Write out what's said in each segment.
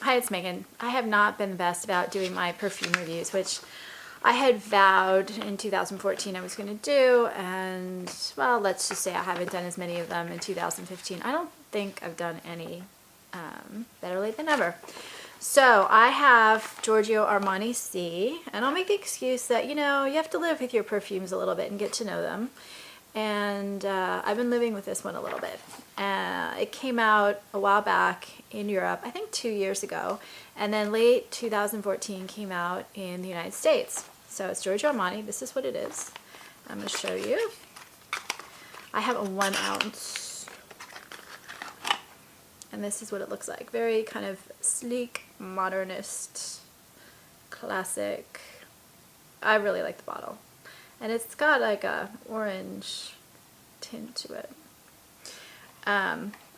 Hi, it's Megan. I have not been the best about doing my perfume reviews, which I had vowed in 2014 I was going to do, and well, let's just say I haven't done as many of them in 2015. I don't think I've done any. Better late than never. So I have Giorgio Armani C, and I'll make the excuse that, you know, you have to live with your perfumes a little bit and get to know them. And I've been living with this one a little bit. It came out a while back in Europe, I think 2 years ago, and then late 2014 came out in the United States. So it's Giorgio Armani. This is what it is. I'm going to show you. I have a 1 ounce, and this is what it looks like. Very kind of sleek, modernist, classic. I really like the bottle. And it's got like a orange tint to it.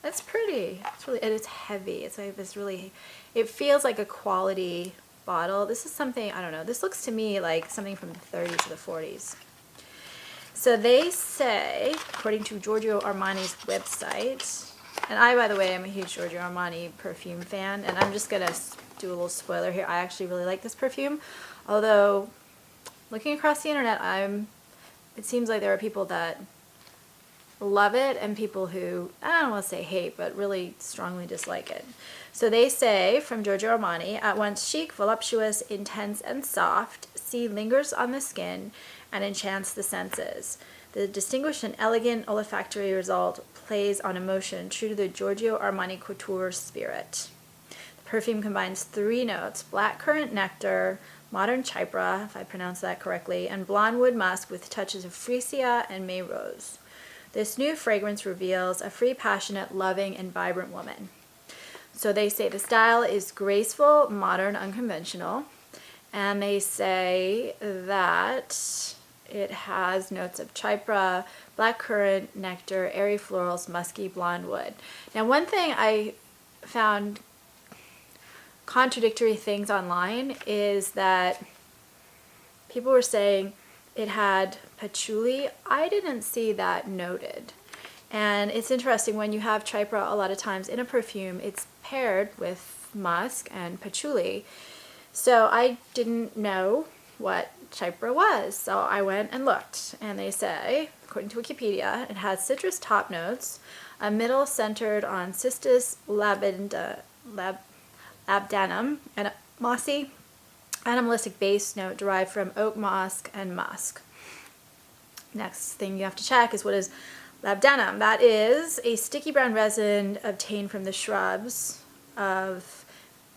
It's pretty. It's really, and it's heavy. It's like this really, it feels like a quality bottle. This is something, I don't know, this looks to me like something from the 30s or the 40s. So they say, according to Giorgio Armani's website, and I, by the way, am a huge Giorgio Armani perfume fan, and I'm just going to do a little spoiler here. I actually really like this perfume, although looking across the internet, it seems like there are people that love it and people who, I don't want to say hate, but really strongly dislike it. So they say, from Giorgio Armani, at once chic, voluptuous, intense, and soft, C lingers on the skin and enchants the senses. The distinguished and elegant olfactory result plays on emotion, true to the Giorgio Armani couture spirit. The perfume combines 3 notes: blackcurrant nectar, modern chypre, if I pronounce that correctly, and blonde wood musk with touches of freesia and May rose. This new fragrance reveals a free, passionate, loving, and vibrant woman. So they say the style is graceful, modern, unconventional, and they say that it has notes of chypre, blackcurrant, nectar, airy florals, musky, blonde wood. Now, one thing I found contradictory things online is that people were saying it had patchouli. I didn't see that noted. And it's interesting, when you have chypre a lot of times in a perfume, it's paired with musk and patchouli. So I didn't know what chypre was. So I went and looked, and they say, according to Wikipedia, it has citrus top notes, a middle centered on cistus labdanum, and a mossy animalistic base note derived from oak moss and musk. Next thing you have to check is, what is labdanum? That is a sticky brown resin obtained from the shrubs of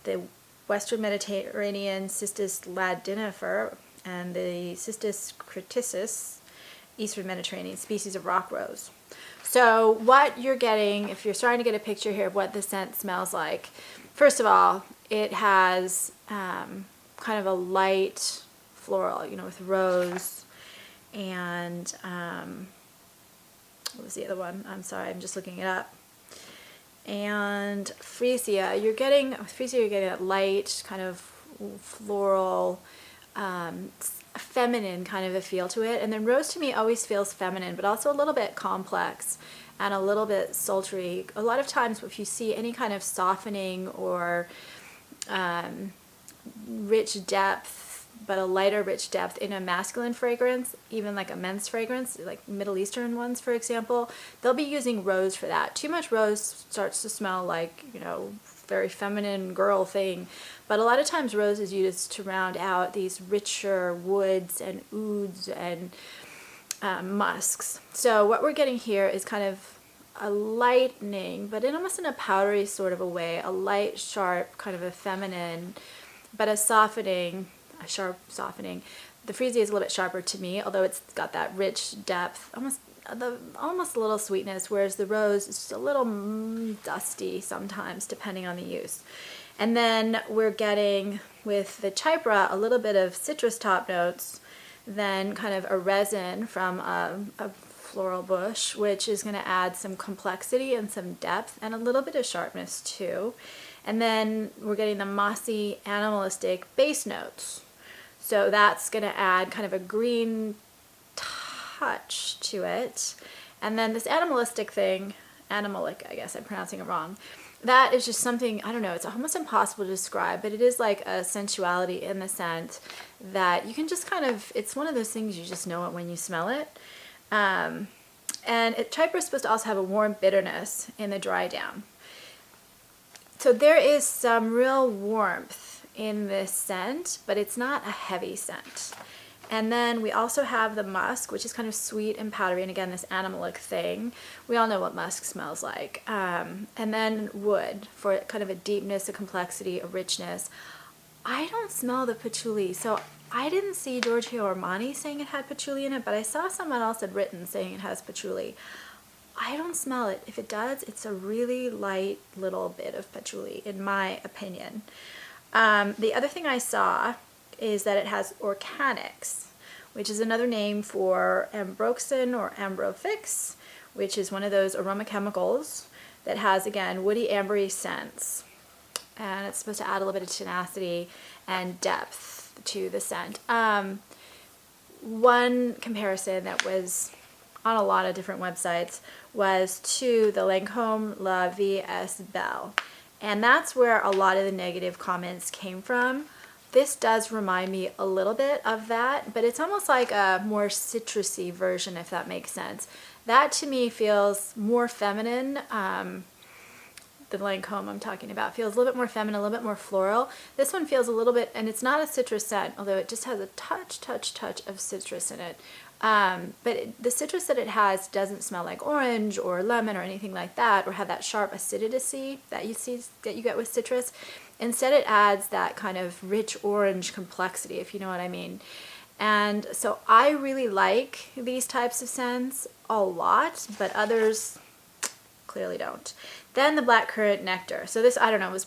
the Western Mediterranean Cistus ladinifer and the Cistus criticis, Eastern Mediterranean species of rock rose. So what you're getting, if you're starting to get a picture here of what the scent smells like, first of all, it has kind of a light floral, you know, with rose and what was the other one? I'm sorry, I'm just looking it up. And freesia, you're getting that light kind of floral, feminine kind of a feel to it. And then rose to me always feels feminine, but also a little bit complex and a little bit sultry. A lot of times if you see any kind of softening or rich depth, but a lighter rich depth in a masculine fragrance, even like a men's fragrance, like Middle Eastern ones, for example, they'll be using rose for that. Too much rose starts to smell like, you know, very feminine girl thing. But a lot of times rose is used to round out these richer woods and ouds and musks. So what we're getting here is kind of a lightening, but almost in a powdery sort of a way, a light, sharp, kind of a feminine, but a softening, a sharp softening. The freesia is a little bit sharper to me, although it's got that rich depth, almost a little sweetness, whereas the rose is just a little dusty sometimes, depending on the use. And then we're getting, with the chypre, a little bit of citrus top notes, then kind of a resin from a floral bush, which is going to add some complexity and some depth and a little bit of sharpness too. And then we're getting the mossy, animalistic base notes. So that's going to add kind of a green touch to it. And then this animalistic thing animalic, I guess I'm pronouncing it wrong. That is just something, I don't know, it's almost impossible to describe, but it is like a sensuality in the scent that you can just kind of, it's one of those things you just know it when you smell it. And Chypre is supposed to also have a warm bitterness in the dry down. So there is some real warmth in this scent, but it's not a heavy scent. And then we also have the musk, which is kind of sweet and powdery, and again, this animalic thing. We all know what musk smells like. And then wood for kind of a deepness, a complexity, a richness. I don't smell the patchouli, so I didn't see Giorgio Armani saying it had patchouli in it, but I saw someone else had written saying it has patchouli. I don't smell it. If it does, it's a really light little bit of patchouli, in my opinion. The other thing I saw is that it has organics, which is another name for ambroxan or ambrofix, which is one of those aroma chemicals that has, again, woody ambery scents. And it's supposed to add a little bit of tenacity and depth to the scent. One comparison that was on a lot of different websites was to the Lancôme La Vie est Belle. And that's where a lot of the negative comments came from. This does remind me a little bit of that, but it's almost like a more citrusy version, if that makes sense. That to me feels more feminine. The Lancôme I'm talking about feels a little bit more feminine, a little bit more floral. This one feels a little bit, and it's not a citrus scent, although it just has a touch of citrus in it. The citrus that it has doesn't smell like orange or lemon or anything like that, or have that sharp acidity that you get with citrus. Instead, it adds that kind of rich orange complexity, if you know what I mean. And so I really like these types of scents a lot, but others clearly don't. Then the blackcurrant nectar. So this, I don't know, was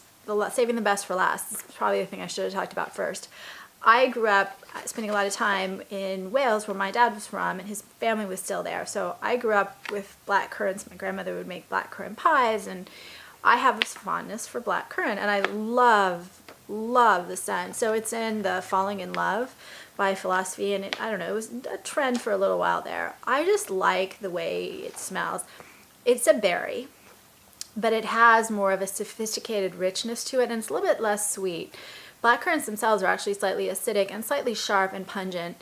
saving the best for last. This is probably the thing I should have talked about first. I grew up spending a lot of time in Wales, where my dad was from, and his family was still there. So I grew up with blackcurrants. My grandmother would make blackcurrant pies, and I have this fondness for blackcurrant, and I love the scent. So it's in the Falling in Love by Philosophy, and I don't know, it was a trend for a little while there. I just like the way it smells. It's a berry, but it has more of a sophisticated richness to it, and it's a little bit less sweet. Blackcurrants themselves are actually slightly acidic and slightly sharp and pungent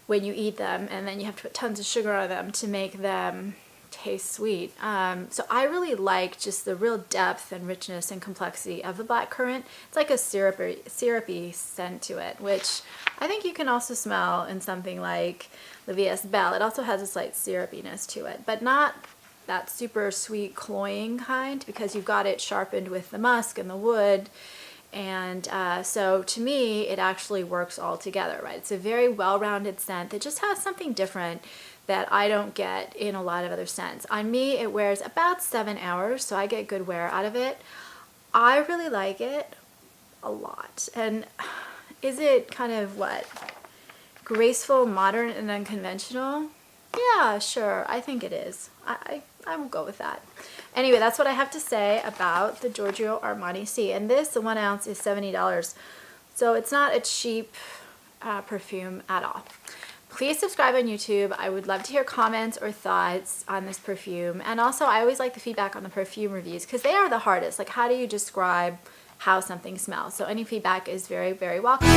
when you eat them, and then you have to put tons of sugar on them to make them taste sweet. So I really like just the real depth and richness and complexity of the blackcurrant. It's like a syrupy scent to it, which I think you can also smell in something like La Vie est Belle. It also has a slight syrupiness to it, but not that super sweet cloying kind, because you've got it sharpened with the musk and the wood. And so to me, it actually works all together, right? It's a very well-rounded scent that just has something different that I don't get in a lot of other scents. On me, it wears about 7 hours, so I get good wear out of it. I really like it a lot. And is it kind of what? Graceful, modern, and unconventional? Yeah, sure. I think it is. I will go with that. Anyway, that's what I have to say about the Giorgio Armani C. And this, the 1 ounce, is $70. So it's not a cheap perfume at all. Please subscribe on YouTube. I would love to hear comments or thoughts on this perfume. And also, I always like the feedback on the perfume reviews, because they are the hardest. Like, how do you describe how something smells? So any feedback is very, very welcome.